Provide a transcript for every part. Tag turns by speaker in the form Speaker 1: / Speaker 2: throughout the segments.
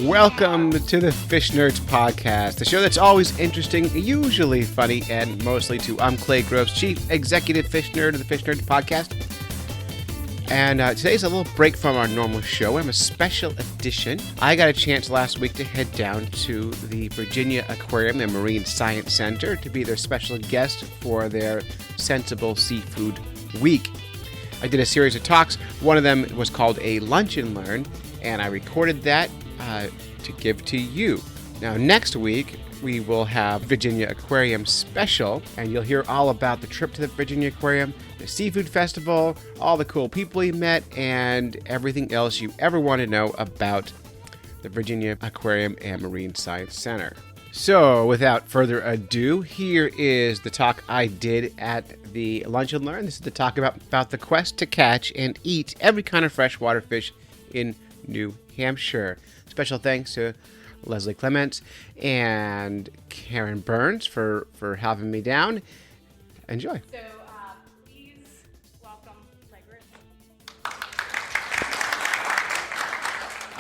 Speaker 1: Welcome to the Fish Nerds Podcast, the show that's always interesting, usually funny, and mostly too. I'm Clay Groves, Chief Executive Fish Nerd of the Fish Nerds Podcast. And today's a little break from our normal show. I'm a special edition. I got a chance last week to head down to the Virginia Aquarium and Marine Science Center to be their special guest for their Sensible Seafood Week. I did a series of talks. One of them was called a Lunch and Learn, and I recorded that to give to you. Now, next week, we will have Virginia Aquarium special, and you'll hear all about the trip to the Virginia Aquarium, the Seafood Festival, all the cool people we met, and everything else you ever want to know about the Virginia Aquarium and Marine Science Center. So, without further ado, here is the talk I did at the Lunch and Learn. This is the talk about the quest to catch and eat every kind of freshwater fish in New Hampshire. Special thanks to Leslie Clements and Karen Burns for having me down. Enjoy.
Speaker 2: So please welcome Legris.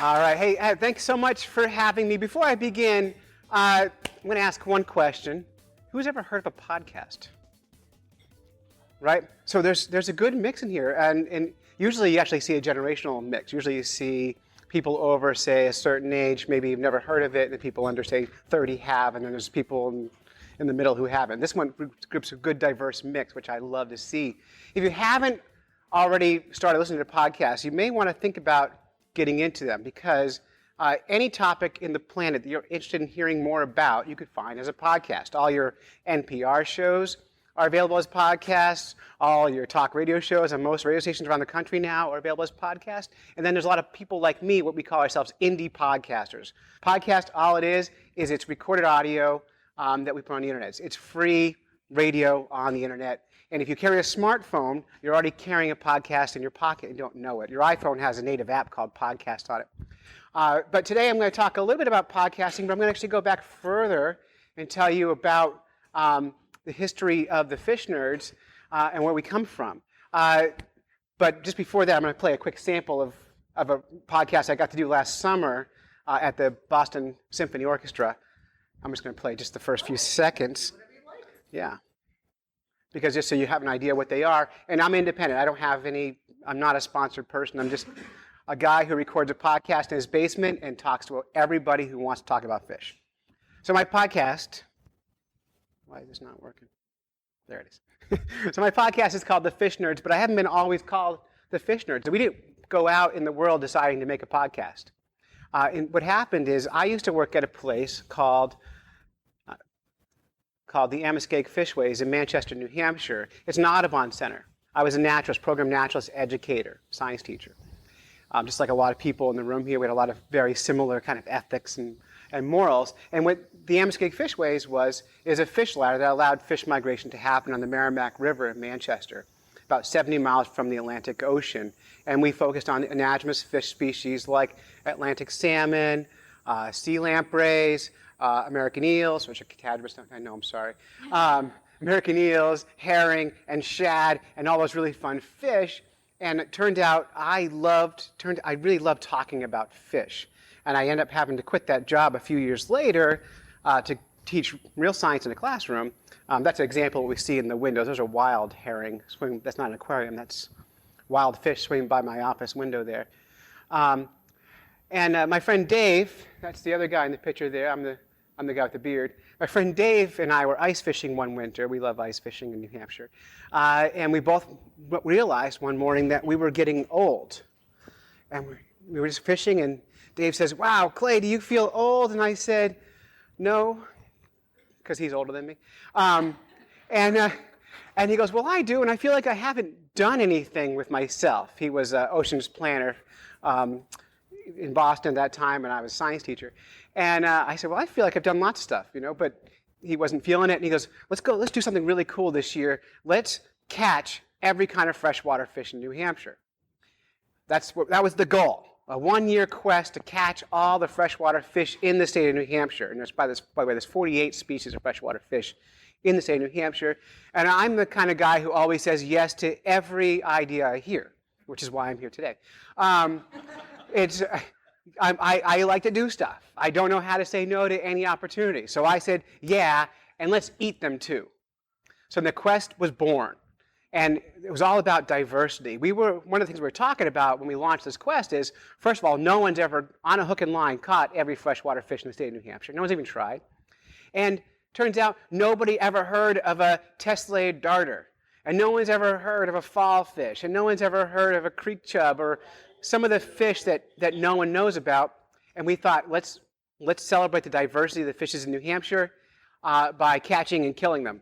Speaker 1: All right. Hey, thanks so much for having me. Before I begin, I'm going to ask one question. Who's ever heard of a podcast? Right? So there's a good mix in here. And usually you actually see a generational mix. Usually you see people over, say, a certain age, maybe you've never heard of it, and people under, say, 30 have, and then there's people in the middle who haven't. This one groups a good, diverse mix, which I love to see. If you haven't already started listening to podcasts, you may want to think about getting into them, because any topic in the planet that you're interested in hearing more about, you could find as a podcast. All your NPR shows are available as podcasts. All your talk radio shows on most radio stations around the country now are available as podcasts. And then there's a lot of people like me, what we call ourselves indie podcasters. Podcast, all it is it's recorded audio that we put on the internet. It's free radio on the internet. And if you carry a smartphone, you're already carrying a podcast in your pocket and don't know it. Your iPhone has a native app called Podcast on it. But today I'm going to talk a little bit about podcasting, but I'm going to actually go back further and tell you about the history of the Fish Nerds and where we come from. But just before that, I'm going to play a quick sample of a podcast I got to do last summer at the Boston Symphony Orchestra. I'm just going to play just the first few seconds. Yeah. Because just so you have an idea what they are. And I'm independent. I'm not a sponsored person. I'm just a guy who records a podcast in his basement and talks to everybody who wants to talk about fish. So my podcast... Why is this not working? There it is. So my podcast is called The Fish Nerds, but I haven't been always called The Fish Nerds. We didn't go out in the world deciding to make a podcast. And what happened is I used to work at a place called the Amoskeag Fishways in Manchester, New Hampshire. It's an Audubon Center. I was a naturalist, program naturalist educator, science teacher. Just like a lot of people in the room here, we had a lot of very similar kind of ethics and morals. And what the Amoskeag Fishways is a fish ladder that allowed fish migration to happen on the Merrimack River in Manchester, about 70 miles from the Atlantic Ocean. And we focused on anadromous fish species like Atlantic salmon, sea lampreys, American eels, which are catadromous, I know, I'm sorry. American eels, herring, and shad, and all those really fun fish. And it turned out I really loved talking about fish. And I ended up having to quit that job a few years later to teach real science in a classroom. That's an example of what we see in the windows. Those are wild herring swimming. That's not an aquarium. That's wild fish swimming by my office window there. And my friend Dave, that's the other guy in the picture there. I'm the guy with the beard. My friend Dave and I were ice fishing one winter. We love ice fishing in New Hampshire. And we both realized one morning that we were getting old. And we were just fishing, and Dave says, "Wow, Clay, do you feel old?" And I said, "No," because he's older than me. And he goes, "Well, I do, and I feel like I haven't done anything with myself." He was an oceans planner in Boston at that time, and I was a science teacher. And I said, "Well, I feel like I've done lots of stuff, but he wasn't feeling it. And he goes, let's do something really cool this year. Let's catch every kind of freshwater fish in New Hampshire." That was the goal. A one-year quest to catch all the freshwater fish in the state of New Hampshire. And by the way, there's 48 species of freshwater fish in the state of New Hampshire. And I'm the kind of guy who always says yes to every idea I hear, which is why I'm here today. I like to do stuff. I don't know how to say no to any opportunity. So I said, yeah, and let's eat them too. So the quest was born. And it was all about diversity. One of the things we were talking about when we launched this quest is, first of all, no one's ever, on a hook and line, caught every freshwater fish in the state of New Hampshire. No one's even tried. And turns out nobody ever heard of a tesselated darter. And no one's ever heard of a fall fish. And no one's ever heard of a creek chub or some of the fish that no one knows about. And we thought, let's celebrate the diversity of the fishes in New Hampshire by catching and killing them.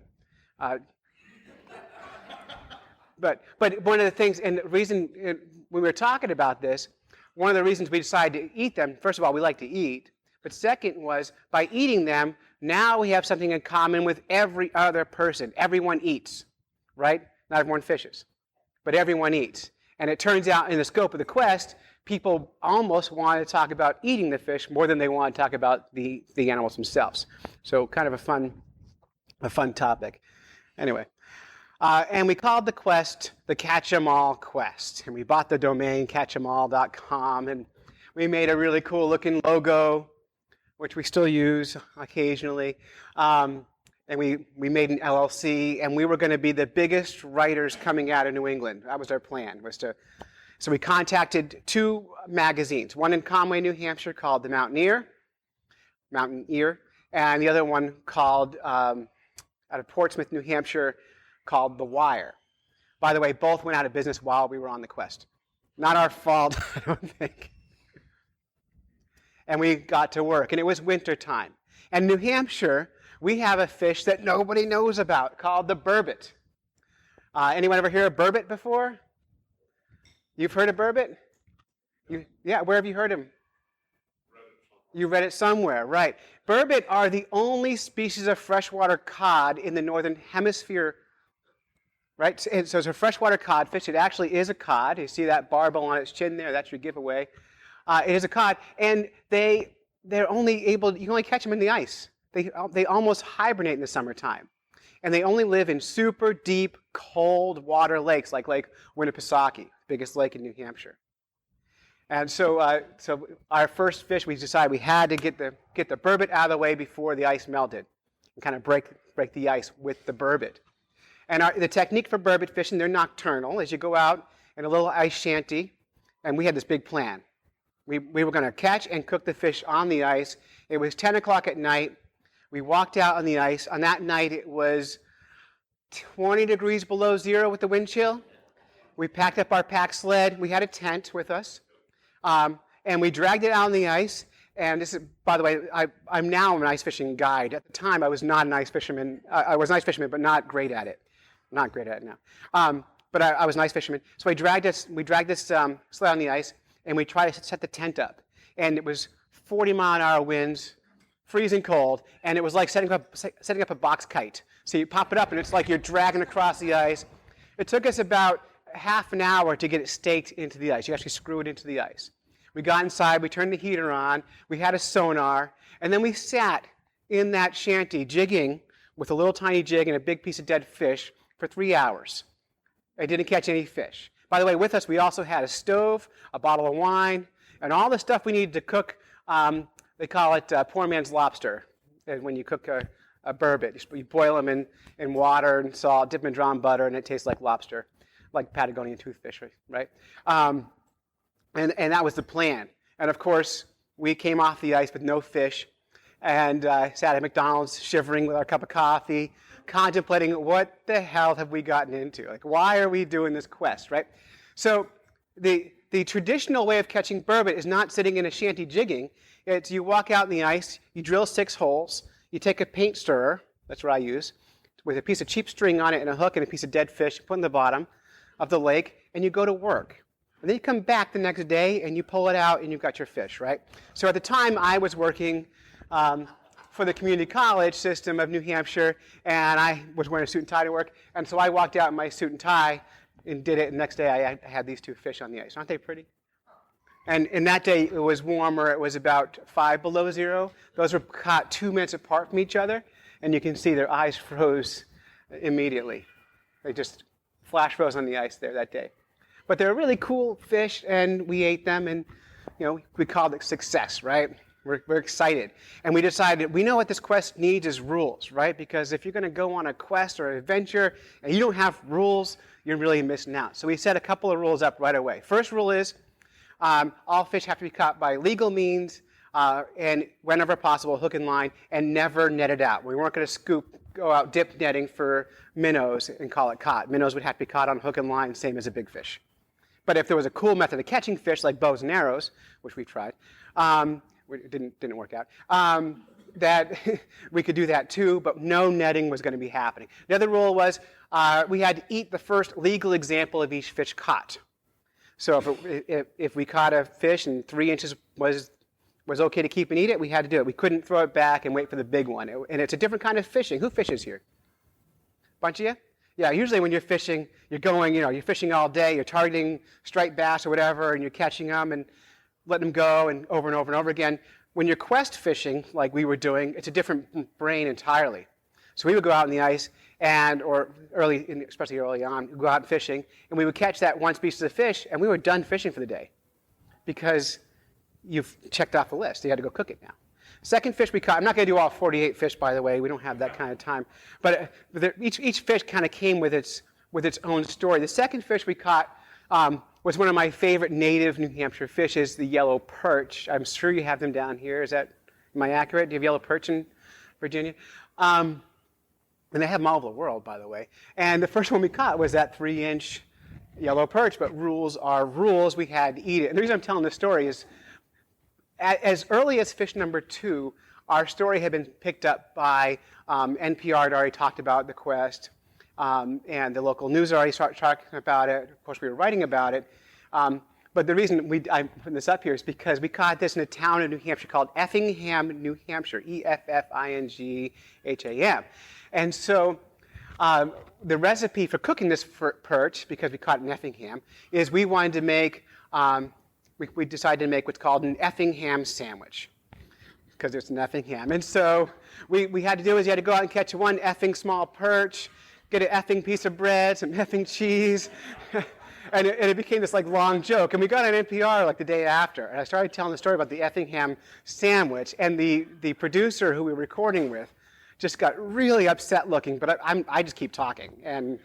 Speaker 1: But one of the things, and the reason when we were talking about this, one of the reasons we decided to eat them, first of all, we like to eat. But second was, by eating them, now we have something in common with every other person. Everyone eats, right? Not everyone fishes, but everyone eats. And it turns out in the scope of the quest, people almost want to talk about eating the fish more than they want to talk about the animals themselves. So kind of a fun topic. Anyway. And we called the quest the Catch 'em All Quest. And we bought the domain catchemall.com, and we made a really cool looking logo, which we still use occasionally. And we made an LLC, and we were going to be the biggest writers coming out of New England. That was our plan. So we contacted 2 magazines, one in Conway, New Hampshire called The Mountaineer, and the other one called, out of Portsmouth, New Hampshire, called The Wire. By the way, both went out of business while we were on the quest. Not our fault, I don't think. And we got to work, and it was winter time. And New Hampshire, we have a fish that nobody knows about called the burbot. Anyone ever hear of burbot before? You've heard of burbot? Yeah, where have you heard him? You read it somewhere, right. Burbot are the only species of freshwater cod in the northern hemisphere. Right, and so it's a freshwater codfish. It actually is a cod. You see that barbel on its chin there? That's your giveaway. It is a cod, and they're only able. You can only catch them in the ice. They almost hibernate in the summertime, and they only live in super deep, cold water lakes like Lake Winnipesaukee, biggest lake in New Hampshire. And so, our first fish, we decided we had to get the burbot out of the way before the ice melted, and kind of break the ice with the burbot. And the technique for burbot fishing, they're nocturnal, as you go out in a little ice shanty, and we had this big plan. We were going to catch and cook the fish on the ice. It was 10 o'clock at night. We walked out on the ice. On that night, it was 20 degrees below zero with the wind chill. We packed up our pack sled. We had a tent with us, and we dragged it out on the ice. And this is, by the way, I'm now an ice fishing guide. At the time, I was not an ice fisherman. I was an ice fisherman, but not great at it. Not great at it now. But I was an ice fisherman. So we dragged this sled on the ice, and we tried to set the tent up. And it was 40-mile-an-hour winds, freezing cold, and it was like setting up a box kite. So you pop it up, and it's like you're dragging across the ice. It took us about half an hour to get it staked into the ice. You actually screw it into the ice. We got inside, we turned the heater on, we had a sonar, and then we sat in that shanty jigging with a little tiny jig and a big piece of dead fish for 3 hours. I didn't catch any fish. By the way, with us we also had a stove, a bottle of wine, and all the stuff we needed to cook. They call it poor man's lobster. And when you cook a burbot, you boil them in water and salt, dip them in drawn butter, and it tastes like lobster, like Patagonian toothfish, right? And that was the plan. And of course, we came off the ice with no fish and sat at McDonald's shivering with our cup of coffee, contemplating what the hell have we gotten into? Like, why are we doing this quest, right? So the traditional way of catching burbot is not sitting in a shanty jigging. It's you walk out in the ice, you drill 6 holes, you take a paint stirrer, that's what I use, with a piece of cheap string on it and a hook and a piece of dead fish, you put in the bottom of the lake, and you go to work. And then you come back the next day and you pull it out and you've got your fish, right? So at the time I was working for the community college system of New Hampshire, and I was wearing a suit and tie to work, and so I walked out in my suit and tie and did it, and the next day I had these 2 fish on the ice. Aren't they pretty? And that day it was warmer. It was about 5 below zero. Those were caught 2 minutes apart from each other, and you can see their eyes froze immediately. They just flash froze on the ice there that day. But they're really cool fish, and we ate them, and we called it success, right? We're excited. And we decided, we know what this quest needs is rules, right? Because if you're going to go on a quest or an adventure and you don't have rules, you're really missing out. So we set a couple of rules up right away. First rule is all fish have to be caught by legal means and whenever possible, hook and line, and never netted out. We weren't going to go out dip netting for minnows and call it caught. Minnows would have to be caught on hook and line, same as a big fish. But if there was a cool method of catching fish, like bows and arrows, which we've tried, it didn't work out, that we could do that too, but no netting was going to be happening. The other rule was we had to eat the first legal example of each fish caught. So if we caught a fish and 3 inches was okay to keep and eat it, we had to do it. We couldn't throw it back and wait for the big one. And it's a different kind of fishing. Who fishes here? Bunch of you? Yeah, usually when you're fishing, you're fishing all day, you're targeting striped bass or whatever, and you're catching them and letting them go and over and over and over again. When you're quest fishing, like we were doing, it's a different brain entirely. So we would go out in the ice, especially early on, we'd go out fishing, and we would catch that one species of fish, and we were done fishing for the day because you've checked off the list. You had to go cook it now. Second fish we caught, I'm not going to do all 48 fish, by the way. We don't have that kind of time. But each fish kind of came with its own story. The second fish we caught was one of my favorite native New Hampshire fishes, the yellow perch. I'm sure you have them down here. Am I accurate? Do you have yellow perch in Virginia? And they have them all over the world, by the way. And the first one we caught was that 3-inch yellow perch. But rules are rules. We had to eat it. And the reason I'm telling this story is as early as fish number 2, our story had been picked up by NPR had already talked about the quest, and the local news already started talking about it. Of course, we were writing about it. But the reason I'm putting this up here is because we caught this in a town in New Hampshire called Effingham, New Hampshire, Efffingham. And so the recipe for cooking this perch, because we caught it in Effingham, is we wanted to make we decided to make what's called an Effingham sandwich, because it's an Effingham. And so we had to do is you had to go out and catch one effing small perch, get an effing piece of bread, some effing cheese, and it became this like long joke. And we got on NPR like the day after, and I started telling the story about the Effingham sandwich, and the producer who we were recording with just got really upset looking, but I just keep talking and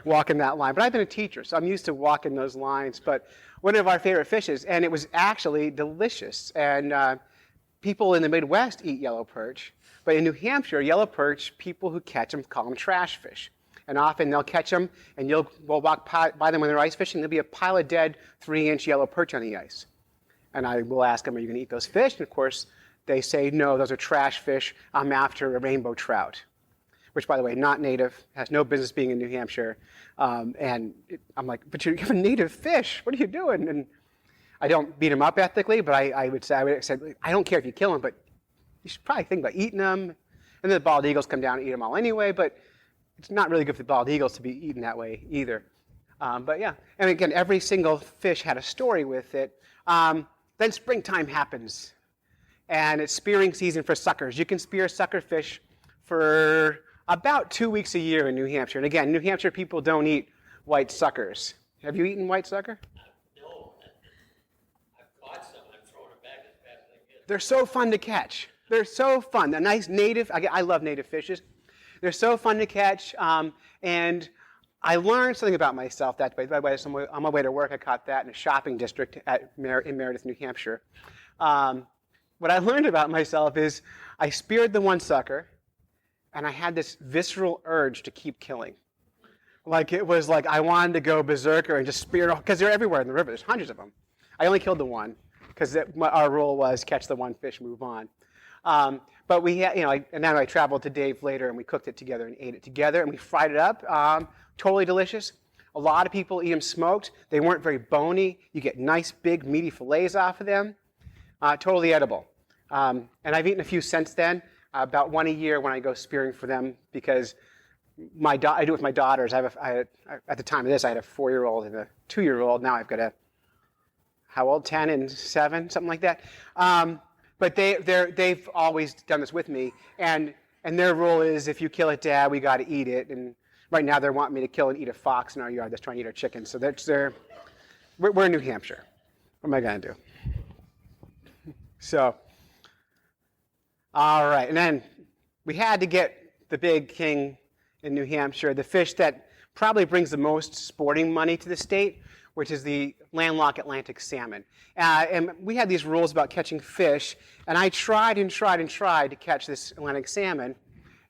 Speaker 1: walking that line. But I've been a teacher, so I'm used to walking those lines. But one of our favorite fishes, and it was actually delicious. And people in the Midwest eat yellow perch, but in New Hampshire, yellow perch, people who catch them call them trash fish. And often they'll catch them, and we'll walk by them when they're ice fishing. There'll be a pile of dead 3-inch yellow perch on the ice. And I will ask them, are you going to eat those fish? And of course, they say, no, those are trash fish. I'm after a rainbow trout, which, by the way, not native, has no business being in New Hampshire. I'm like, but you have a native fish. What are you doing? And I don't beat them up ethically, but I would say, I don't care if you kill them, but you should probably think about eating them. And then the bald eagles come down and eat them all anyway, but it's not really good for the bald eagles to be eaten that way either. But yeah, and again, every single fish had a story with it. Then springtime happens, and it's spearing season for suckers. You can spear sucker fish for about 2 weeks a year in New Hampshire. And again, New Hampshire people don't eat white suckers. Have you eaten white sucker?
Speaker 3: No. I've caught some. I'm throwing them back as fast as I can.
Speaker 1: They're so fun to catch. They're so fun. A nice native, I love native fishes. They're so fun to catch. And I learned something about myself that way. By the way, on my way to work, I caught that in a shopping district in Meredith, New Hampshire. What I learned about myself is I speared the one sucker, and I had this visceral urge to keep killing. Like it was like I wanted to go berserker and just spear, because they're everywhere in the river. There's hundreds of them. I only killed the one, because our rule was catch the one fish, move on. But we had, and then I traveled to Dave later, and we cooked it together and ate it together, and we fried it up. Totally delicious. A lot of people eat them smoked. They weren't very bony. You get nice, big, meaty fillets off of them. Totally edible. And I've eaten a few since then. About one a year when I go spearing for them, because I do it with my daughters. At the time of this, I had a 4-year-old and a 2-year-old. Now I've got how old? 10 and 7, something like that. But they've always done this with me, and their rule is if you kill it, Dad, we got to eat it. And right now they're wanting me to kill and eat a fox in our yard that's trying to eat our chickens. So we're in New Hampshire. What am I going to do? So, all right, and then we had to get the big king in New Hampshire, the fish that probably brings the most sporting money to the state, which is the landlocked Atlantic salmon. And we had these rules about catching fish, and I tried and tried and tried to catch this Atlantic salmon,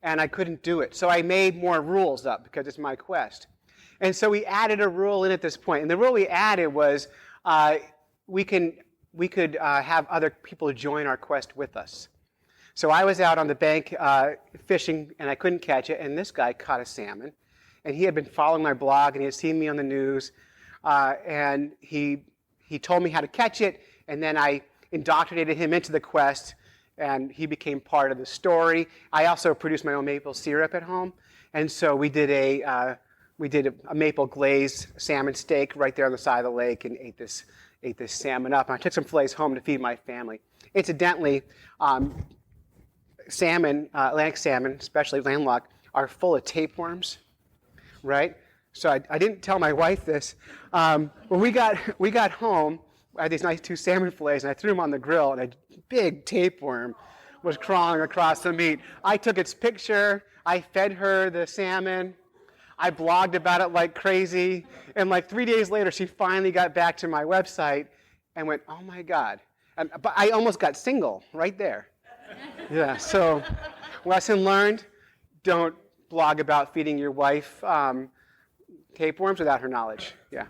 Speaker 1: and I couldn't do it. So I made more rules up because it's my quest. And so we added a rule in at this point, and the rule we added was we could have other people join our quest with us. So I was out on the bank fishing, and I couldn't catch it, and this guy caught a salmon. And he had been following my blog, and he had seen me on the news, and he told me how to catch it, and then I indoctrinated him into the quest, and he became part of the story. I also produced my own maple syrup at home, and so we did a maple glazed salmon steak right there on the side of the lake, and ate this salmon up. And I took some fillets home to feed my family. Incidentally, salmon, Atlantic salmon, especially landlocked, are full of tapeworms, right? So I didn't tell my wife this. When we got home, I had these nice 2 salmon fillets, and I threw them on the grill, and a big tapeworm was crawling across the meat. I took its picture. I fed her the salmon. I blogged about it like crazy. And like 3 days later, she finally got back to my website and went, "Oh my God." But I almost got single right there. Yeah, so lesson learned, don't blog about feeding your wife tapeworms without her knowledge. Yeah.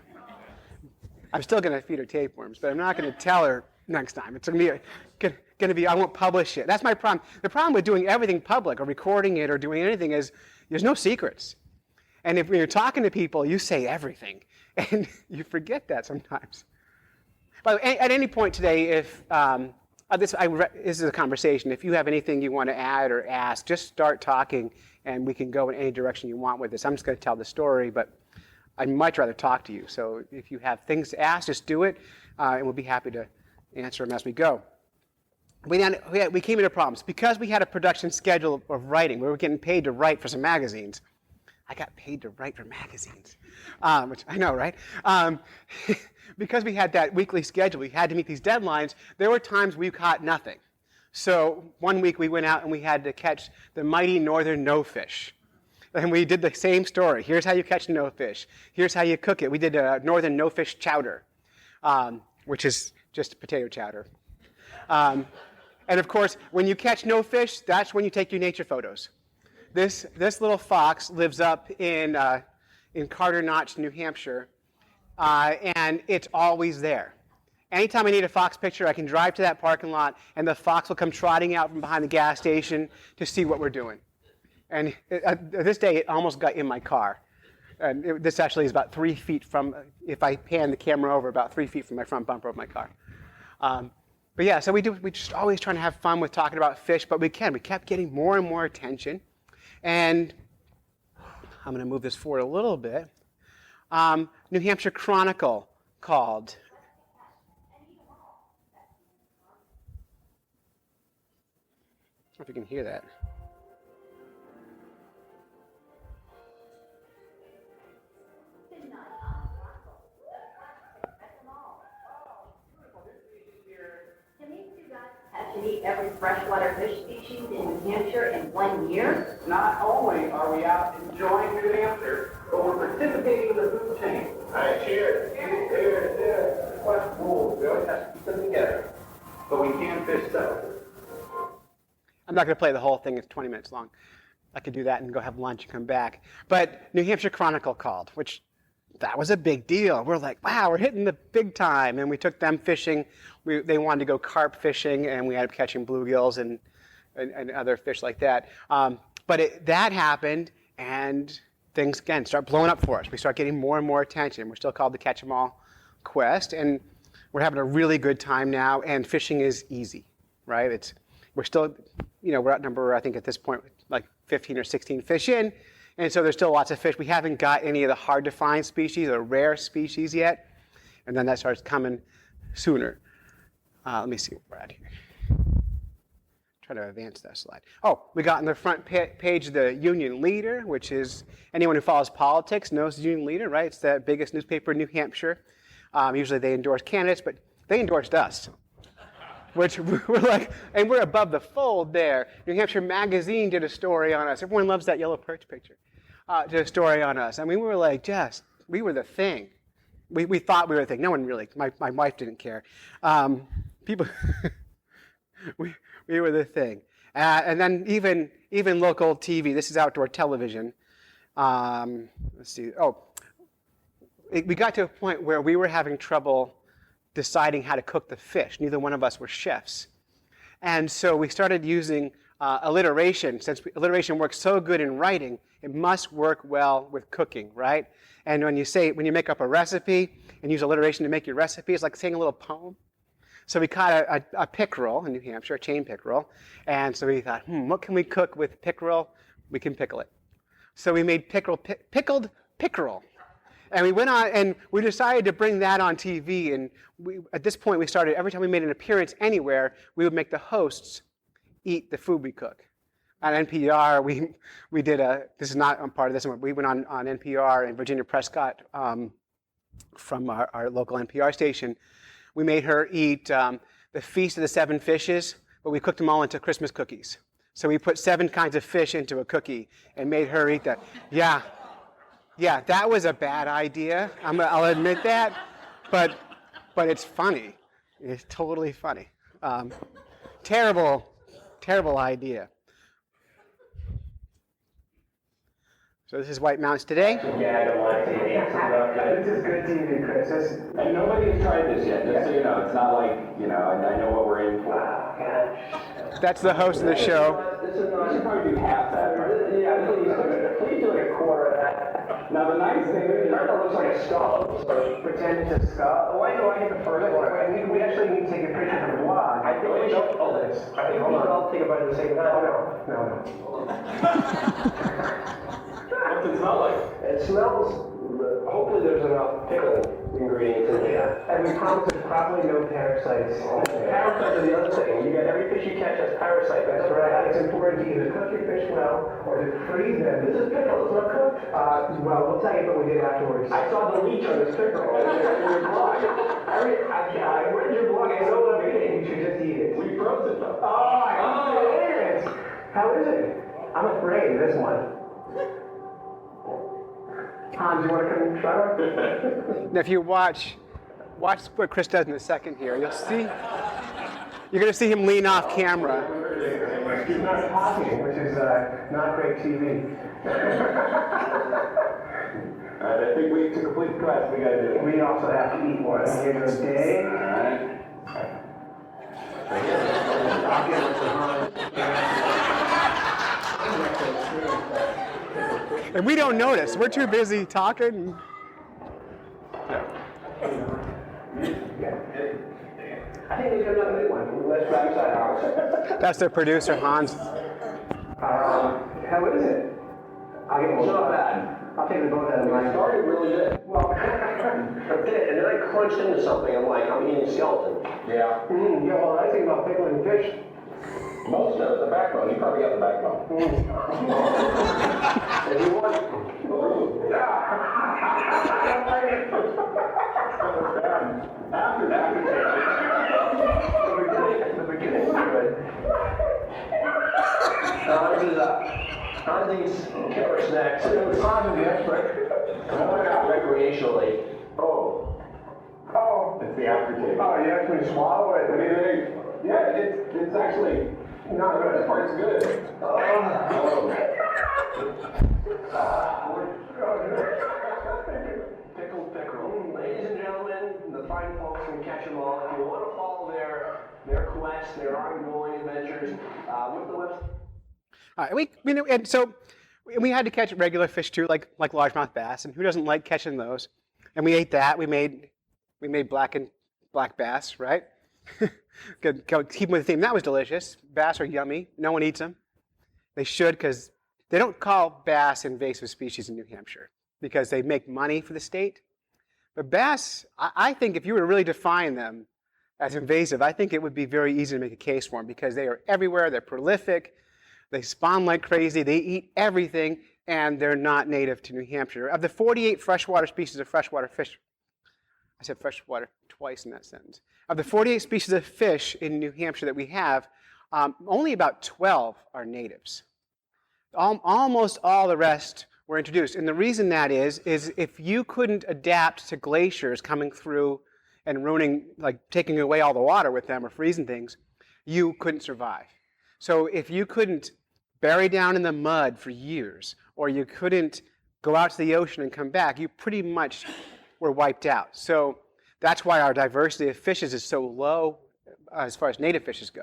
Speaker 1: I'm still going to feed her tapeworms, but I'm not going to tell her next time. It's going to be, I won't publish it. That's my problem. The problem with doing everything public or recording it or doing anything is there's no secrets. And if you're talking to people, you say everything, and you forget that sometimes. But at any point today, if this is a conversation. If you have anything you want to add or ask, just start talking, and we can go in any direction you want with this. I'm just going to tell the story, but I'd much rather talk to you. So if you have things to ask, just do it, and we'll be happy to answer them as we go. We came into problems. Because we had a production schedule of writing, we were getting paid to write for some magazines. I got paid to write for magazines, which I know, right? Because we had that weekly schedule, we had to meet these deadlines, there were times we caught nothing. So one week we went out and we had to catch the mighty northern no-fish. And we did the same story. Here's how you catch no-fish. Here's how you cook it. We did a northern no-fish chowder, which is just potato chowder. And of course, when you catch no-fish, that's when you take your nature photos. This little fox lives up in Carter Notch, New Hampshire, and it's always there. Anytime I need a fox picture, I can drive to that parking lot, and the fox will come trotting out from behind the gas station to see what we're doing. And this day, it almost got in my car. And this actually is about 3 feet from, if I pan the camera over, about 3 feet from my front bumper of my car. But yeah, so we just always trying to have fun with talking about fish, but we kept getting more and more attention. And I'm going to move this forward a little bit. New Hampshire Chronicle called. I don't know if you can hear that.
Speaker 4: To eat every freshwater fish species in New Hampshire in 1 year?
Speaker 5: Not only are we out enjoying New Hampshire, but we're participating in the food chain. All right, cheers. Cheers. Quest rules. We always have to keep them together, but we can fish separately.
Speaker 1: I'm not going to play the whole thing. It's 20 minutes long. I could do that and go have lunch and come back. But New Hampshire Chronicle called, which that was a big deal. We're like, wow, we're hitting the big time. And we took them fishing. They wanted to go carp fishing, and we ended up catching bluegills and other fish like that. But that happened, and things, again, start blowing up for us. We start getting more and more attention. We're still called the Catch 'em All Quest, and we're having a really good time now, and fishing is easy, right? We're still, we're outnumbered, I think, at this point, like 15 or 16 fish in. And so there's still lots of fish. We haven't got any of the hard-to-find species or rare species yet. And then that starts coming sooner. Let me see where we're at here. Try to advance that slide. Oh, we got on the front page the Union Leader, which is anyone who follows politics knows the Union Leader, right? It's the biggest newspaper in New Hampshire. Usually they endorse candidates, but they endorsed us. which we're like, and we're above the fold there. New Hampshire Magazine did a story on us. Everyone loves that yellow perch picture. Did a story on us. I mean, we were like, we were the thing. We thought we were the thing. No one really, my wife didn't care. People, we were the thing. And then even local TV, this is outdoor television. Let's see, we got to a point where we were having trouble deciding how to cook the fish. Neither one of us were chefs. And so we started using alliteration. Since alliteration works so good in writing, it must work well with cooking, right? And when you make up a recipe and use alliteration to make your recipe, it's like saying a little poem. So we caught a pickerel in New Hampshire, a chain pickerel. And so we thought, what can we cook with pickerel? We can pickle it. So we made pickled pickerel. And we went on, and we decided to bring that on TV. And at this point, we started, every time we made an appearance anywhere, we would make the hosts eat the food we cook. On NPR, we did this is not part of this, we went on NPR, and Virginia Prescott from our local NPR station, we made her eat the Feast of the Seven Fishes, but we cooked them all into Christmas cookies. So we put 7 kinds of fish into a cookie and made her eat that. Yeah, that was a bad idea. I'll admit that, but it's funny. It's totally funny. Terrible idea. So this is White Mountains today.
Speaker 5: Yeah, I don't like TV. This is good TV, Chris. And nobody has tried this yet, just so you know. It's not like, I know what we're in for.
Speaker 1: That's the host of the show.
Speaker 5: You should probably do half that, right? Yeah, please do like a quarter of that. Now the nice thing is, it looks like a skull, so pretend it's a skull. Why do I get the first one? We actually need to take a picture for the vlog. I think we should all this. I think we should all take a bite at the same time. No. What's it smell like? It smells, hopefully there's enough pickle ingredients in there. And we promise there's probably no parasites. Parasites are the other thing. Every fish you catch has parasites. That's right. It's important to either cook your fish well or to freeze them. This is pickle, it's not cooked. Well, we'll tell you what we did afterwards. I saw the leech on this pickle in your blog. I read your blog. I know what I'm eating. You should just eat it. We froze it though. Oh, I did. How is it? I'm afraid this one. Hans, you want to come and try one?
Speaker 1: Now, if you watch what Chris does in a second here, you're going to see him lean off camera.
Speaker 5: He's not talking, which is not great TV. All right, I think to complete the class, we got to do it. We also have to eat one. Here goes Dave. All right. I'll give it to Hans.
Speaker 1: And we don't notice. We're too busy talking.
Speaker 5: I think we got another big one. Let's try inside.
Speaker 1: That's their producer, Hans.
Speaker 5: How is it? It's not bad. I'll take the both out of mine. It started really good. Well, I did, and then I crunched into something. I'm eating skeleton. Yeah. Yeah, well, I think about pickling fish. Most of the backbone. You probably got the backbone. If you want. After that, the beginning was good. This is killer snacks. Hans is the expert. Recreationally. Oh. It's the aftertaste. Oh, you actually swallow it. Yeah, it's actually not good. This part's good. Pickled pickerel. Ladies and gentlemen, the fine folks can catch them all. If you want to follow their quest, their ongoing adventures, with the website.
Speaker 1: And so we had to catch regular fish too, like largemouth bass, and who doesn't like catching those? And we ate that. We made black bass, right? Good. Keep with the theme. That was delicious. Bass are yummy. No one eats them. They should, because they don't call bass invasive species in New Hampshire because they make money for the state. But bass, I think if you were to really define them as invasive, I think it would be very easy to make a case for them because they are everywhere. They're prolific. They spawn like crazy. They eat everything, and they're not native to New Hampshire. Of the 48 freshwater species of freshwater fish, I said freshwater twice in that sentence. Of the 48 species of fish in New Hampshire that we have, only about 12 are natives. Almost all the rest were introduced. And the reason that is if you couldn't adapt to glaciers coming through and ruining, like taking away all the water with them or freezing things, you couldn't survive. So if you couldn't bury down in the mud for years, or you couldn't go out to the ocean and come back, you pretty much were wiped out. So that's why our diversity of fishes is so low as far as native fishes go.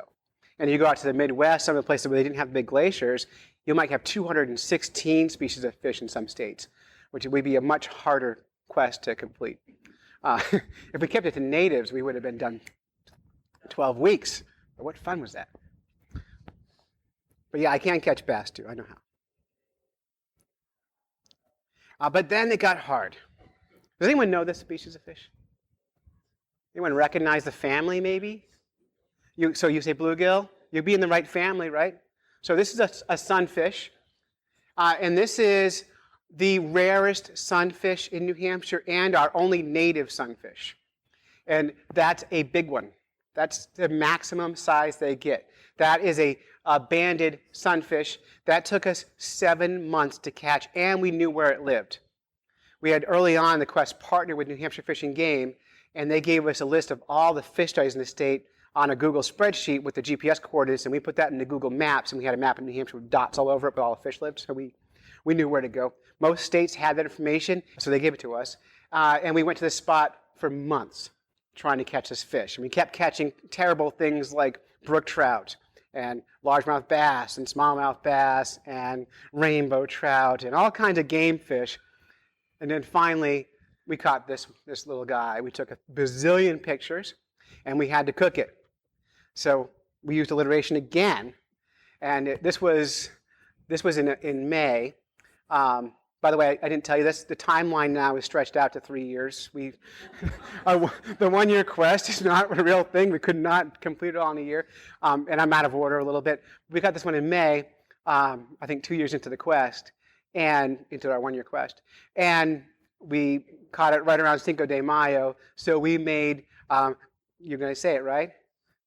Speaker 1: And you go out to the Midwest, some of the places where they didn't have big glaciers, you might have 216 species of fish in some states, which would be a much harder quest to complete. If we kept it to natives, we would have been done 12 weeks. But what fun was that? But yeah, I can catch bass too. I know how. But then it got hard. Does anyone know this species of fish? Anyone recognize the family, maybe? So you say bluegill? You'd be in the right family, right? So this is a sunfish. And this is the rarest sunfish in New Hampshire and our only native sunfish. And that's a big one. That's the maximum size they get. That is a banded sunfish. That took us 7 months to catch, and we knew where it lived. We had early on the quest partnered with New Hampshire Fish and Game, and they gave us a list of all the fish studies in the state on a Google spreadsheet with the GPS coordinates, and we put that into Google Maps, and we had a map of New Hampshire with dots all over it where all the fish lived, so we knew where to go. Most states had that information, so they gave it to us, and we went to this spot for months trying to catch this fish. And we kept catching terrible things like brook trout and largemouth bass and smallmouth bass and rainbow trout and all kinds of game fish. And then finally, we caught this little guy. We took a bazillion pictures, and we had to cook it. So we used alliteration again, and this was in May. By the way, I didn't tell you this. The timeline now is stretched out to 3 years. The one-year quest is not a real thing. We could not complete it all in a year, and I'm out of order a little bit. We got this one in May, I think 2 years into the quest, and into our one-year quest, and we caught it right around Cinco de Mayo. So we made, you're going to say it right,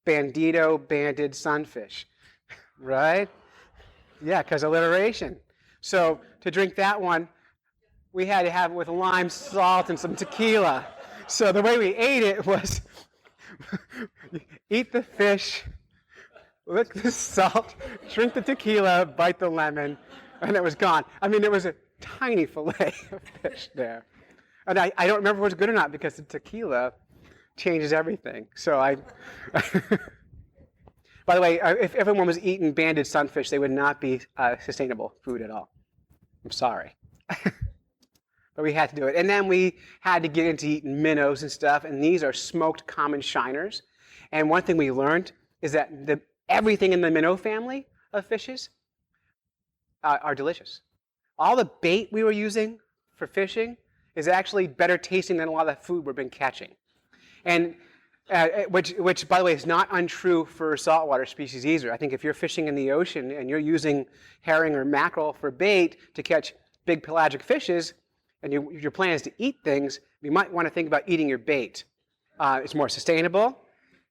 Speaker 1: bandito banded sunfish, right? Yeah, because alliteration. So to drink that one, we had to have it with lime, salt, and some tequila. So the way we ate it was eat the fish, lick the salt, drink the tequila, bite the lemon, and it was gone. I mean, there was a tiny fillet of fish there. And I don't remember if it was good or not because the tequila changes everything. So by the way, if everyone was eating banded sunfish, they would not be sustainable food at all. I'm sorry. But we had to do it. And then we had to get into eating minnows and stuff, and these are smoked common shiners. And one thing we learned is that everything in the minnow family of fishes are delicious. All the bait we were using for fishing is actually better tasting than a lot of the food we've been catching. And which, by the way, is not untrue for saltwater species either. I think if you're fishing in the ocean and you're using herring or mackerel for bait to catch big pelagic fishes, and your plan is to eat things, you might want to think about eating your bait. It's more sustainable,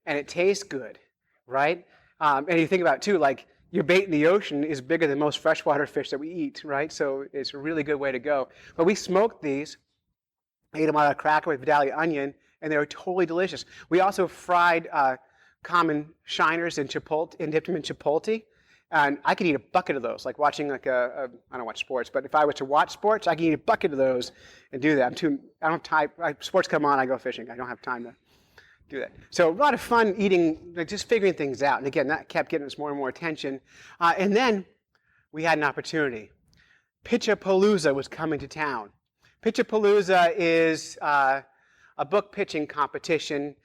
Speaker 1: and it tastes good, right? And you think about, too, like your bait in the ocean is bigger than most freshwater fish that we eat, right? So it's a really good way to go. But we smoked these, ate them on a cracker with Vidalia onion, and they were totally delicious. We also fried common shiners and dipped them in chipotle. And I could eat a bucket of those, like watching I don't watch sports, but if I was to watch sports, I could eat a bucket of those and do that. I don't have time. Sports come on, I go fishing. I don't have time to do that. So a lot of fun eating, just figuring things out. And again, that kept getting us more and more attention. And then we had an opportunity. Pitchapalooza was coming to town. Pitchapalooza is a book pitching competition,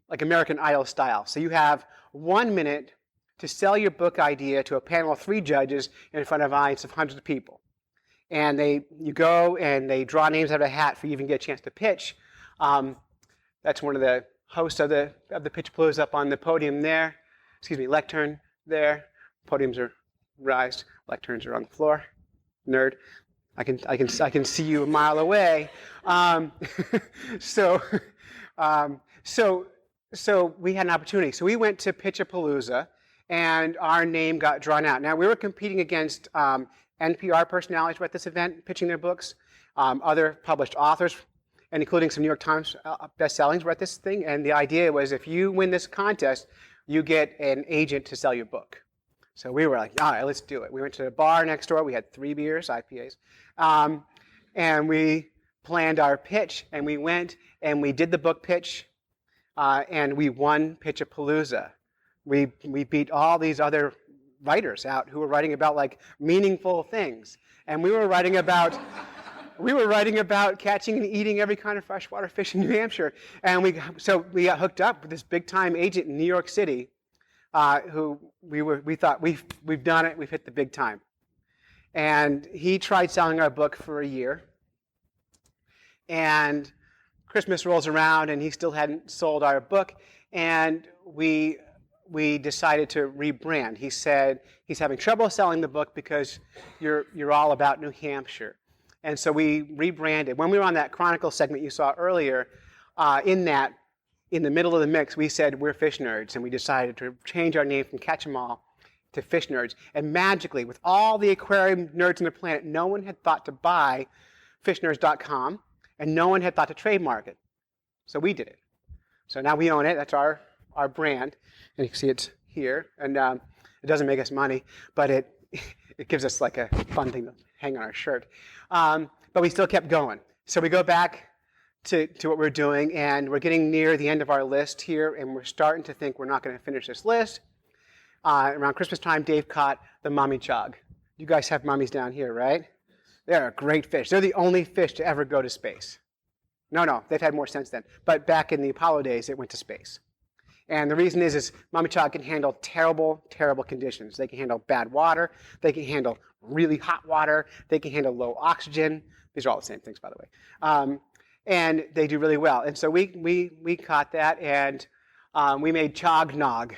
Speaker 1: like American Idol style. So you have 1 minute to sell your book idea to a panel of 3 judges in front of an audience of hundreds of people. And you go and they draw names out of a hat for you to even get a chance to pitch. That's one of the hosts of the Pitchapalooza up on the podium there. Lectern there. Podiums are raised, lecterns are on the floor. Nerd. I can see you a mile away. So so we had an opportunity. So we went to Pitchapalooza, and our name got drawn out. Now, we were competing against NPR personalities who were at this event, pitching their books, other published authors, and including some New York Times bestsellings were at this thing. And the idea was if you win this contest, you get an agent to sell your book. So we were like, all right, let's do it. We went to the bar next door. We had 3 beers, IPAs. And we planned our pitch. And we went and we did the book pitch. And we won Pitchapalooza. We beat all these other writers out who were writing about like meaningful things. And we were writing about catching and eating every kind of freshwater fish in New Hampshire. And we got hooked up with this big time agent in New York City, who we thought we've done it, we've hit the big time. And he tried selling our book for a year. And Christmas rolls around and he still hadn't sold our book. And we decided to rebrand. He said he's having trouble selling the book because you're all about New Hampshire. And so we rebranded. When we were on that Chronicle segment you saw earlier, in the middle of the mix, we said we're fish nerds, and we decided to change our name from Catch 'em All to Fish Nerds. And magically, with all the aquarium nerds on the planet, no one had thought to buy fishnerds.com, and no one had thought to trademark it. So we did it. So now we own it. That's our brand, and you can see it's here. And it doesn't make us money, but it gives us like a fun thing to hang on our shirt. But we still kept going. So we go back to what we're doing, and we're getting near the end of our list here, and we're starting to think we're not going to finish this list. Around Christmas time, Dave caught the mummy chog. You guys have mummies down here, right? They're a great fish. They're the only fish to ever go to space. No, they've had more since then. But back in the Apollo days, it went to space. And the reason is mummy chog can handle terrible, terrible conditions. They can handle bad water. They can handle really hot water. They can handle low oxygen. These are all the same things, by the way. And they do really well. And so we caught that, and we made chog nog.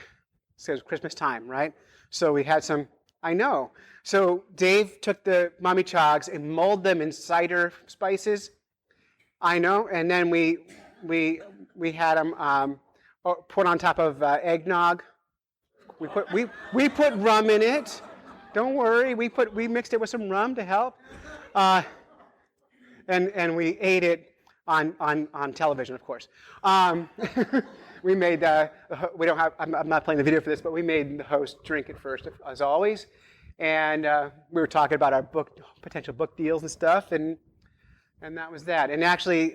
Speaker 1: So it was Christmas time, right? So we had some, I know. So Dave took the mummy chogs and molded them in cider spices. I know. And then we had them put on top of eggnog. We put rum in it. Don't worry. We mixed it with some rum to help. And we ate it on television, of course. We made, I'm not playing the video for this, but we made the host drink it first, as always. And we were talking about our potential book deals and stuff, and that was that. And actually,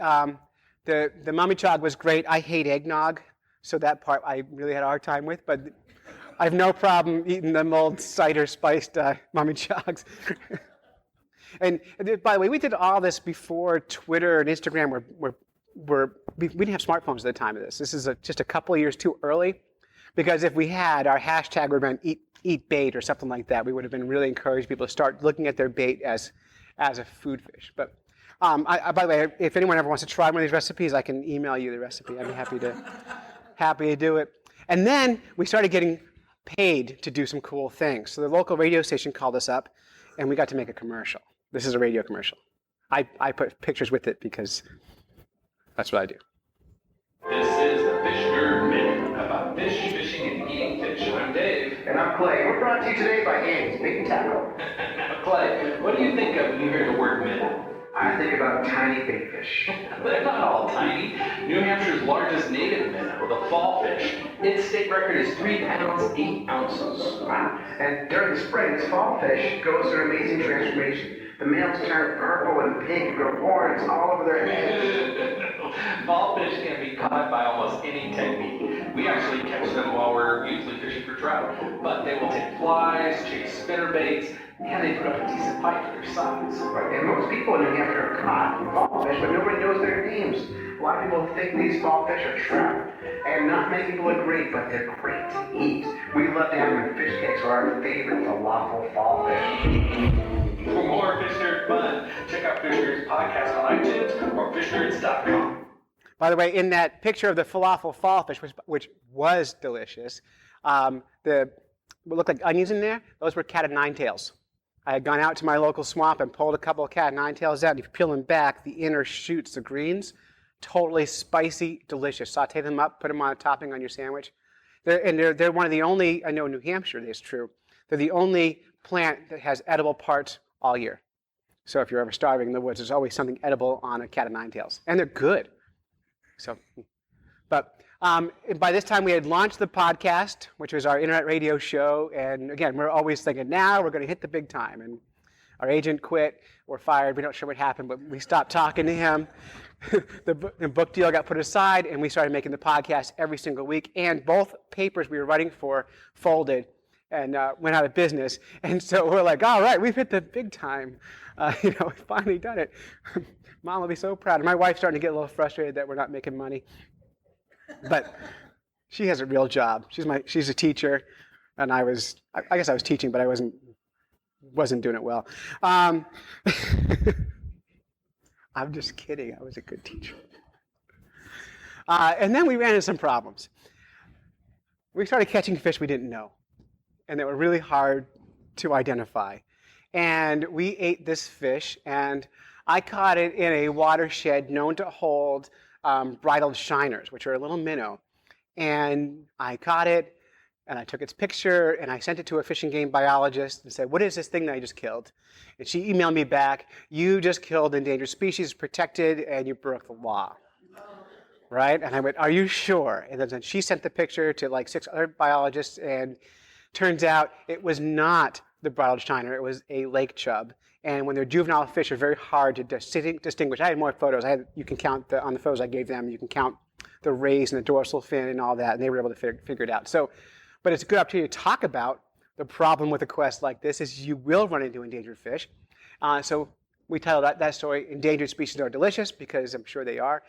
Speaker 1: the mummy chog was great. I hate eggnog, so that part I really had a hard time with, but I have no problem eating the mulled cider spiced mummy chogs. And by the way, we did all this before Twitter and Instagram we didn't have smartphones at the time of this. This is just a couple of years too early, because if we had, our hashtag would have been eat bait or something like that. We would have been really encouraged people to start looking at their bait as a food fish. But by the way, if anyone ever wants to try one of these recipes, I can email you the recipe. I'd be happy to do it. And then we started getting paid to do some cool things. So the local radio station called us up, and we got to make a commercial. This is a radio commercial. I put pictures with it because that's what I do.
Speaker 5: This is the Fish Nerd Minute about fish, fishing, and eating fish. I'm Dave. And I'm Clay. We're brought to you today by Andy's Bait and Tackle. Now, Clay, what do you think of when you hear the word minute? I think about tiny bait fish. They're not all tiny. New Hampshire's largest native minnow, the fall fish. Its state record is 3 pounds, 8 ounces. Wow. And during the spring, this fall fish goes through an amazing transformation. The males turn purple and pink, grow horns all over their heads. Fall fish can be caught by almost any technique. We actually catch them while we're usually fishing for trout. But they will take flies, chase spinnerbaits, and they put up a decent fight for their size. Right, and most people in New Hampshire have caught fall fish, but nobody knows their names. A lot of people think these fall fish are trout. And not many people agree, but they're great to eat. We love to have them in fish cakes, or our favorite falafel fall fish. For more Fish Nerd fun, check out Fish Nerds podcast on iTunes or fishnerds.com.
Speaker 1: By the way, in that picture of the falafel fall fish, which was delicious, what looked like onions in there, those were cat of nine tails. I had gone out to my local swamp and pulled a couple of cat of nine tails out, and if you peel them back, the inner shoots, the greens, Totally spicy, delicious. Saute them up, put them on a topping on your sandwich. They're one of the only, I know in New Hampshire this is true, they're the only plant that has edible parts all year. So if you're ever starving in the woods, there's always something edible on a cat of nine tails. And they're good. So, but by this time we had launched the podcast, which was our internet radio show. And again, we're always thinking, now we're going to hit the big time. And our agent quit, we're fired, we're not sure what happened, but we stopped talking to him. The book deal got put aside, and we started making the podcast every single week. And both papers we were writing for folded and went out of business. And so we're like, all right, we've hit the big time. We've finally done it. Mom will be so proud. And my wife's starting to get a little frustrated that we're not making money. But she has a real job. She's a teacher, and I guess I was teaching, but I wasn't doing it well. I'm just kidding. I was a good teacher. And then we ran into some problems. We started catching fish we didn't know, and they were really hard to identify. And we ate this fish, and I caught it in a watershed known to hold bridled shiners, which are a little minnow. And I caught it, and I took its picture, and I sent it to a fish and game biologist and said, what is this thing that I just killed? And she emailed me back, you just killed endangered species, protected, and you broke the law. Right? And I went, are you sure? And then she sent the picture to like 6 other biologists, and turns out it was not the bridled shiner, it was a lake chub. And when they're juvenile fish, they're very hard to distinguish. I had more photos. You can count on the photos I gave them, you can count the rays and the dorsal fin and all that, and they were able to figure it out. So, but it's a good opportunity to talk about the problem with a quest like this is you will run into endangered fish. So we titled that story, Endangered Species Are Delicious, because I'm sure they are.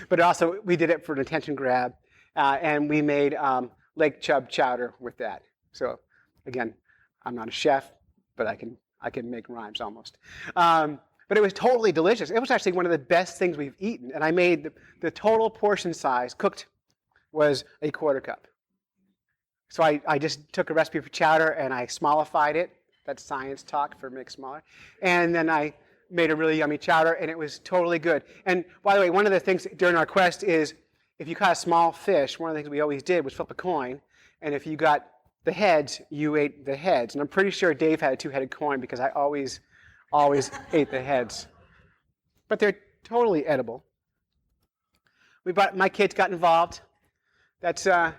Speaker 1: But also, we did it for an attention grab, and we made lake chub chowder with that. So again, I'm not a chef, but I can make rhymes almost. But it was totally delicious. It was actually one of the best things we've eaten. And I made the total portion size cooked was a 1/4 cup. So I just took a recipe for chowder and I smallified it. That's science talk for make smaller. And then I made a really yummy chowder, and it was totally good. And by the way, one of the things during our quest is if you caught a small fish, one of the things we always did was flip a coin. And if you got the heads, you ate the heads. And I'm pretty sure Dave had a 2-headed coin because I always ate the heads. But they're totally edible. My kids got involved. That's the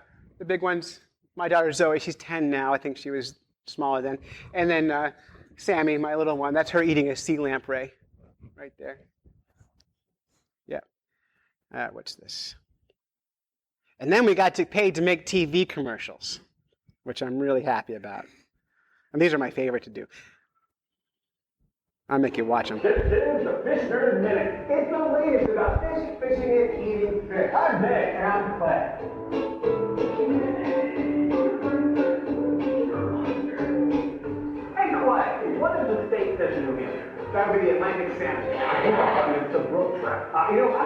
Speaker 1: big ones. My daughter Zoe, she's 10 now. I think she was smaller then. And then Sammy, my little one, that's her eating a sea lamprey right there. Yeah. What's this? And then we got paid to make TV commercials, which I'm really happy about. And these are my favorite to do. I'll make you watch them.
Speaker 5: This is the Fish Nerd Minute. It's the latest about fish, fishing, and eating fish. I'm Nick, and I'm Clay. Hey, Clay, what is the state fish in New Hampshire? That would be the Atlantic salmon. It's a brook trout. I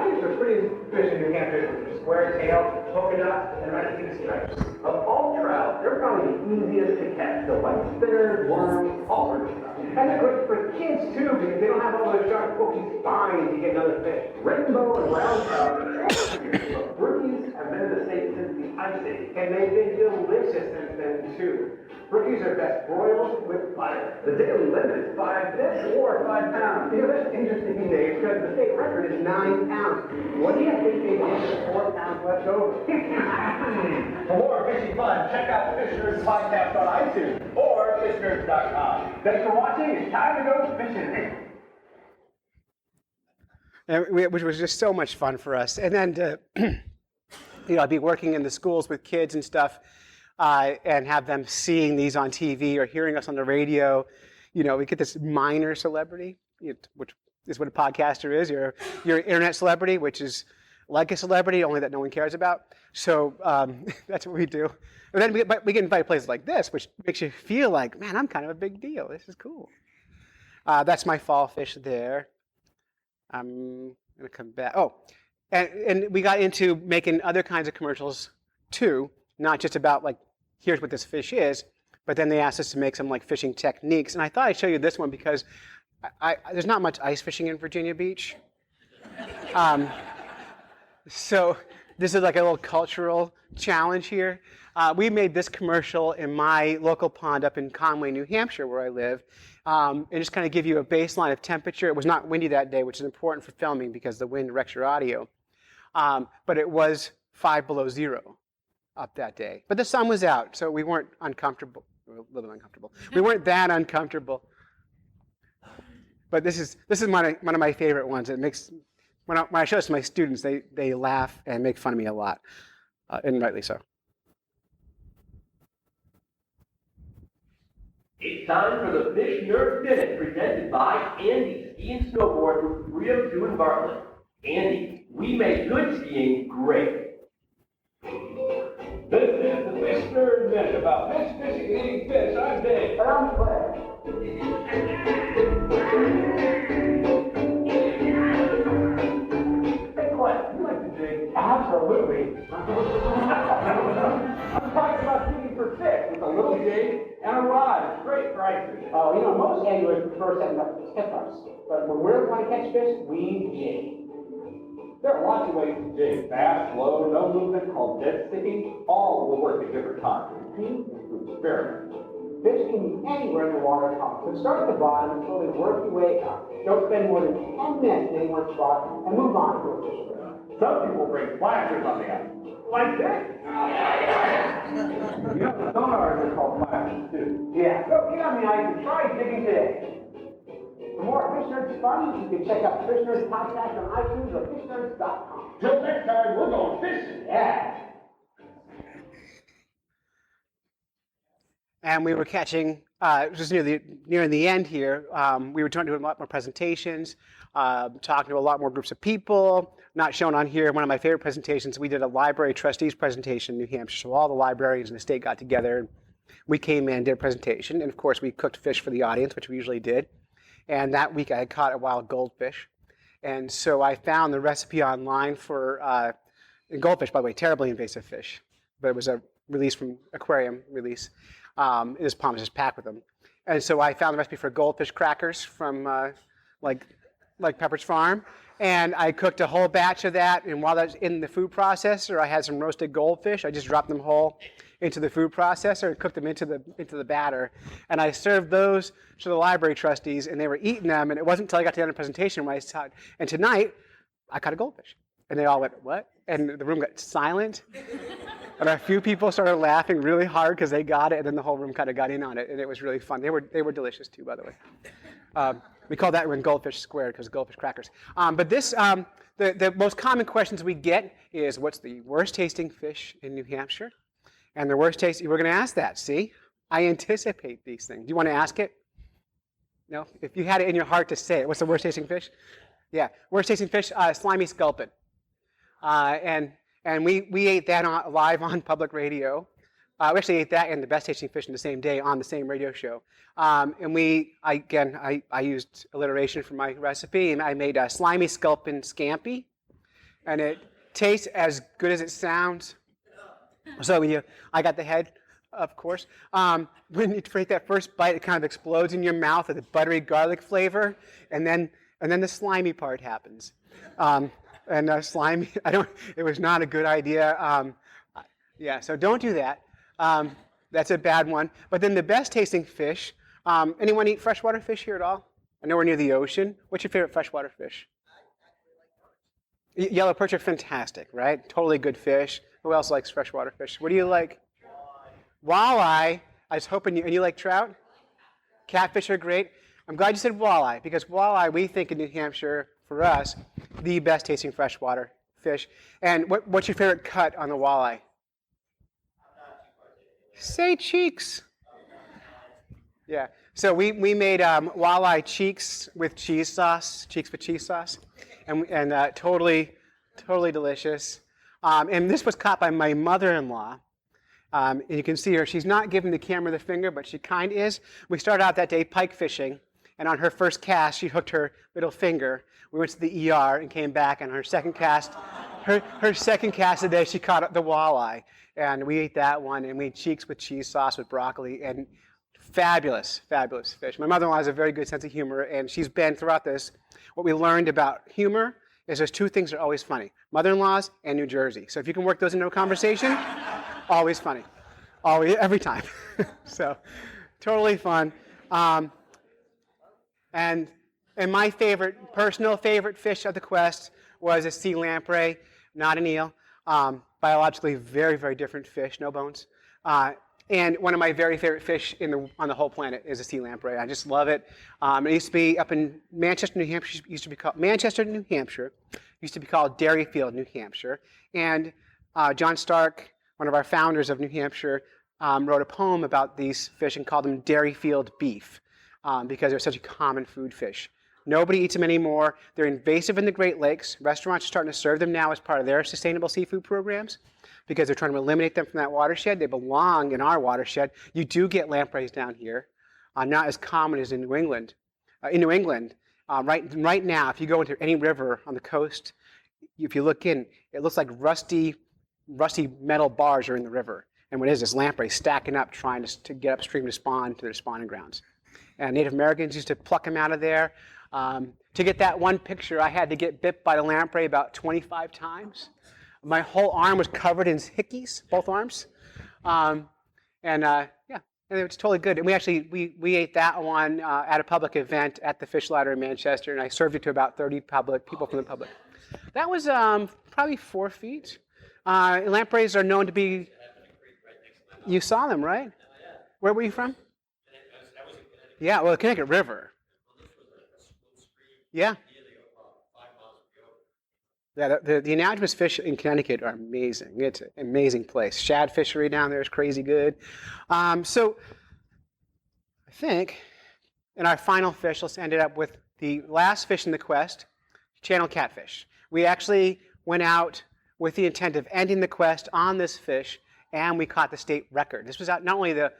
Speaker 5: think the prettiest fish in New Hampshire is square tail, polka dot, and red stripes. Of all trout, they're probably the easiest to catch. They'll bite spinners, worms, all sorts of stuff. And they're great for kids too, because they don't have all those sharp, pokey spines to get another fish. Rainbow and round trout, brookies have been in the state since the Ice Age, and they've been delicious since then too. Brookies are best broiled with butter. The daily limit is 5 fish or 5 pounds. That's interesting, Dave, because the state record is 9 pounds. What do you think they did 4 pounds left over? For more fishing fun, check out the Fish Nerds podcast on iTunes or fishnerds.com. Thanks for watching. It's time to go fishing.
Speaker 1: Which was just so much fun for us. And then, I'd be working in the schools with kids and stuff, and have them seeing these on TV or hearing us on the radio. We get this minor celebrity, which is what a podcaster is. You're an internet celebrity, which is like a celebrity, only that no one cares about. So that's what we do. And then we get invited to places like this, which makes you feel like, man, I'm kind of a big deal. This is cool. That's my fall fish there. I'm going to come back. Oh, and we got into making other kinds of commercials too, not just about like, here's what this fish is, but then they asked us to make some like fishing techniques. And I thought I'd show you this one because there's not much ice fishing in Virginia Beach. So this is like a little cultural challenge here. We made this commercial in my local pond up in Conway, New Hampshire, where I live, and just kind of give you a baseline of temperature. It was not windy that day, which is important for filming because the wind wrecks your audio. But it was 5 below zero up that day. But the sun was out, so we weren't uncomfortable. A little uncomfortable. We weren't that uncomfortable. But this is one of my favorite ones. It makes when I show this to my students, they laugh and make fun of me a lot, and rightly so.
Speaker 6: It's time for the Fish Nerd Minute presented by Andy Ski and Snowboard with 302 in Bartlett. Andy, we make good skiing great.
Speaker 5: This is the Fish Nerd Minute about fish, fishing, and eating fish. I'm Dave. And I'm Claire. Hey, Claire, you like to dig? Absolutely. I'm talking about digging for fish with a little jig and a rod. It's great for ice fishing.
Speaker 7: Oh, most anglers prefer setting up tip-ups, but when we're going to catch fish, we jig.
Speaker 5: There are lots of ways to jig. Fast, slow, no movement, called dead sticking. All will work at different times. The key is to experiment.
Speaker 7: Fish can be anywhere in the water column, so start at the bottom and slowly work your way up. Don't spend more than 10 minutes in one spot and move on to a fish.
Speaker 5: Some people bring flashers on the ice. Like this. The sonars are called flashers too.
Speaker 7: Yeah, so get on the ice and try digging today. For more Fish Nerds fun, you can check out Fish Nerds podcast on iTunes or fishnerds.com.
Speaker 5: Till next time, we're going fishing.
Speaker 7: Yeah.
Speaker 1: And we were catching, just near the end here, we were trying to do a lot more presentations, talking to a lot more groups of people. Not shown on here, one of my favorite presentations, we did a library trustees presentation in New Hampshire. So all the librarians in the state got together. We came in, did a presentation, and of course we cooked fish for the audience, which we usually did. And that week I had caught a wild goldfish. And so I found the recipe online for goldfish, by the way, terribly invasive fish. But it was a release from Aquarium release. This pond was just packed with them. And so I found the recipe for goldfish crackers from like Pepperidge Farm. And I cooked a whole batch of that. And while that was in the food processor, I had some roasted goldfish. I just dropped them whole into the food processor and cooked them into the batter. And I served those to the library trustees, and they were eating them. And it wasn't until I got to the end of the presentation when I saw it. And tonight, I caught a goldfish. And they all went, what? And the room got silent. And a few people started laughing really hard because they got it, and then the whole room kind of got in on it, and it was really fun. They were delicious too, by the way. We call that when goldfish squared because goldfish crackers. But this, the most common questions we get is, what's the worst tasting fish in New Hampshire? And the worst tasting, we're going to ask that. See, I anticipate these things. Do you want to ask it? No. If you had it in your heart to say it, what's the worst tasting fish? Yeah, worst tasting fish, slimy sculpin. And we ate that live on public radio. We actually ate that and the best tasting fish in the same day on the same radio show. And I used alliteration for my recipe, and I made a slimy sculpin scampi, and it tastes as good as it sounds. So I got the head, of course. When you take that first bite, it kind of explodes in your mouth with a buttery garlic flavor, and then the slimy part happens. Slimy, it was not a good idea. So don't do that. That's a bad one. But then the best tasting fish, anyone eat freshwater fish here at all? I know we're near the ocean. What's your favorite freshwater fish? Yellow perch are fantastic, right? Totally good fish. Who else likes freshwater fish? What do you like? Walleye. I was hoping and you like trout? Catfish are great. I'm glad you said walleye, because walleye, we think in New Hampshire, for us, the best tasting freshwater fish. And what's your favorite cut on the walleye? Say cheeks. Yeah. So we made walleye cheeks with cheese sauce, and totally delicious. And this was caught by my mother-in-law. And you can see her. She's not giving the camera the finger, but she kind of is. We started out that day pike fishing, and on her first cast, she hooked her middle finger. We went to the ER and came back, and her second cast of the day, she caught up the walleye. And we ate that one, and we ate cheeks with cheese sauce with broccoli, and fabulous, fabulous fish. My mother-in-law has a very good sense of humor, and she's been throughout this. What we learned about humor is those two things are always funny. Mother-in-laws and New Jersey. So if you can work those into a conversation, always funny. Always, every time. So totally fun. And my personal favorite fish of the quest was a sea lamprey, not an eel. Biologically very, very different fish, no bones. And one of my very favorite fish on the whole planet is a sea lamprey. I just love it. It used to be up in Manchester, New Hampshire. Used to be called Dairyfield, New Hampshire. And John Stark, one of our founders of New Hampshire, wrote a poem about these fish and called them Dairyfield beef because they're such a common food fish. Nobody eats them anymore. They're invasive in the Great Lakes. Restaurants are starting to serve them now as part of their sustainable seafood programs because they're trying to eliminate them from that watershed. They belong in our watershed. You do get lampreys down here, not as common as in New England. Right now, if you go into any river on the coast, if you look in, it looks like rusty metal bars are in the river. And what it is lampreys stacking up, trying to get upstream to spawn to their spawning grounds. And Native Americans used to pluck them out of there. To get that one picture, I had to get bit by the lamprey about 25 times. My whole arm was covered in hickeys, both arms. And it was totally good. And we ate that one at a public event at the Fish Ladder in Manchester, and I served it to about 30 people from the public. That was probably 4 feet. Lampreys are known to be. You saw them, right? Where were you from? Yeah, well, the Connecticut River. Yeah. Yeah, the anadromous fish in Connecticut are amazing. It's an amazing place. Shad fishery down there is crazy good. So I think in our final fish, let's end it up with the last fish in the quest, channel catfish. We actually went out with the intent of ending the quest on this fish, and we caught the state record. This was not only the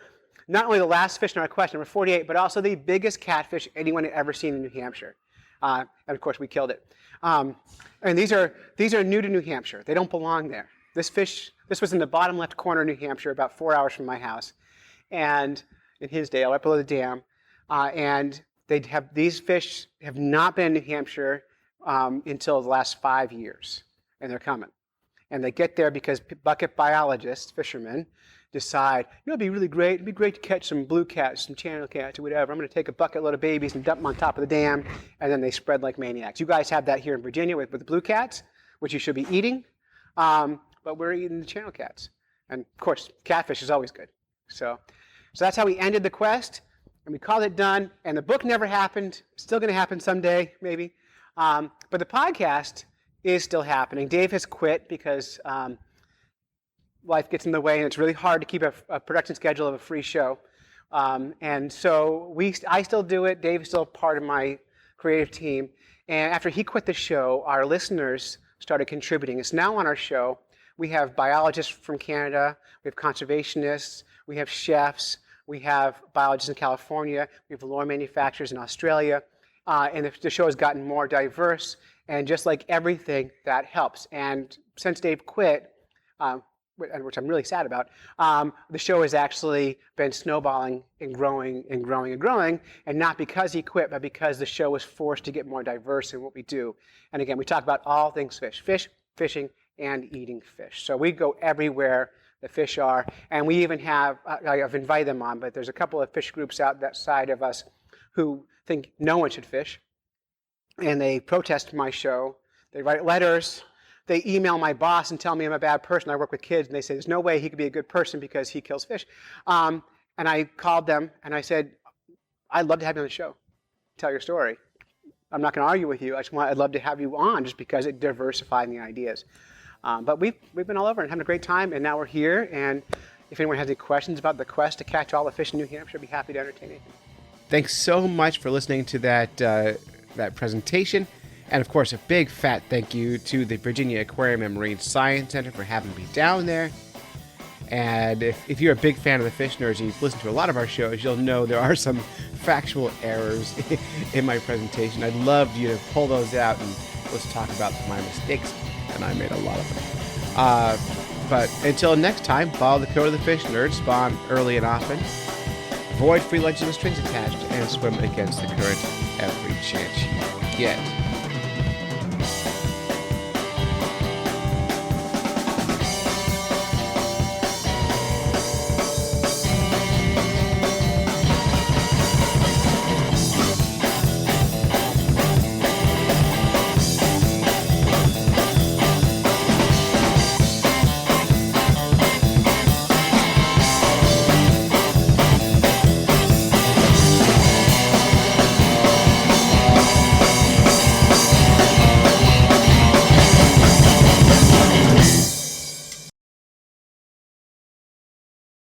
Speaker 1: last fish in our quest, number 48, but also the biggest catfish anyone had ever seen in New Hampshire. And of course, we killed it. And these are new to New Hampshire. They don't belong there. This was in the bottom left corner of New Hampshire, about 4 hours from my house, and in Hinsdale, right below the dam. And these fish have not been in New Hampshire until the last 5 years, and they're coming. And they get there because bucket biologists, fishermen, decide, it'd be really great. It'd be great to catch some blue cats, some channel cats, or whatever. I'm going to take a bucket load of babies and dump them on top of the dam, and then they spread like maniacs. You guys have that here in Virginia with the blue cats, which you should be eating, but we're eating the channel cats. And of course, catfish is always good. So that's how we ended the quest, and we called it done. And the book never happened. Still going to happen someday, maybe. But the podcast is still happening. Dave has quit because life gets in the way, and it's really hard to keep a production schedule of a free show. And so I still do it. Dave is still part of my creative team. And after he quit the show, our listeners started contributing. It's now on our show. We have biologists from Canada. We have conservationists. We have chefs. We have biologists in California. We have lure manufacturers in Australia. And the show has gotten more diverse. And just like everything, that helps. And since Dave quit, which I'm really sad about, the show has actually been snowballing and growing and growing and growing, and not because he quit, but because the show was forced to get more diverse in what we do. And again, we talk about all things fish, fishing, and eating fish. So we go everywhere the fish are, and we even have, I've invited them on, but there's a couple of fish groups out that side of us who think no one should fish, and they protest my show. They write letters. They email my boss and tell me I'm a bad person. I work with kids, and they say there's no way he could be a good person because he kills fish. And I called them, and I said, I'd love to have you on the show, tell your story. I'm not going to argue with you. I'd love to have you on just because it diversified the ideas. But we've been all over and having a great time, and now we're here. And if anyone has any questions about the quest to catch all the fish in New Hampshire, I'd be happy to entertain anything. Thanks so much for listening to that presentation. And of course, a big fat thank you to the Virginia Aquarium and Marine Science Center for having me down there. And if you're a big fan of the Fish Nerds and you've listened to a lot of our shows, you'll know there are some factual errors in my presentation. I'd love you to pull those out and let's talk about my mistakes. And I made a lot of them. But until next time, follow the code of the Fish Nerds, spawn early and often, avoid free lunches with strings attached, and swim against the current every chance you get.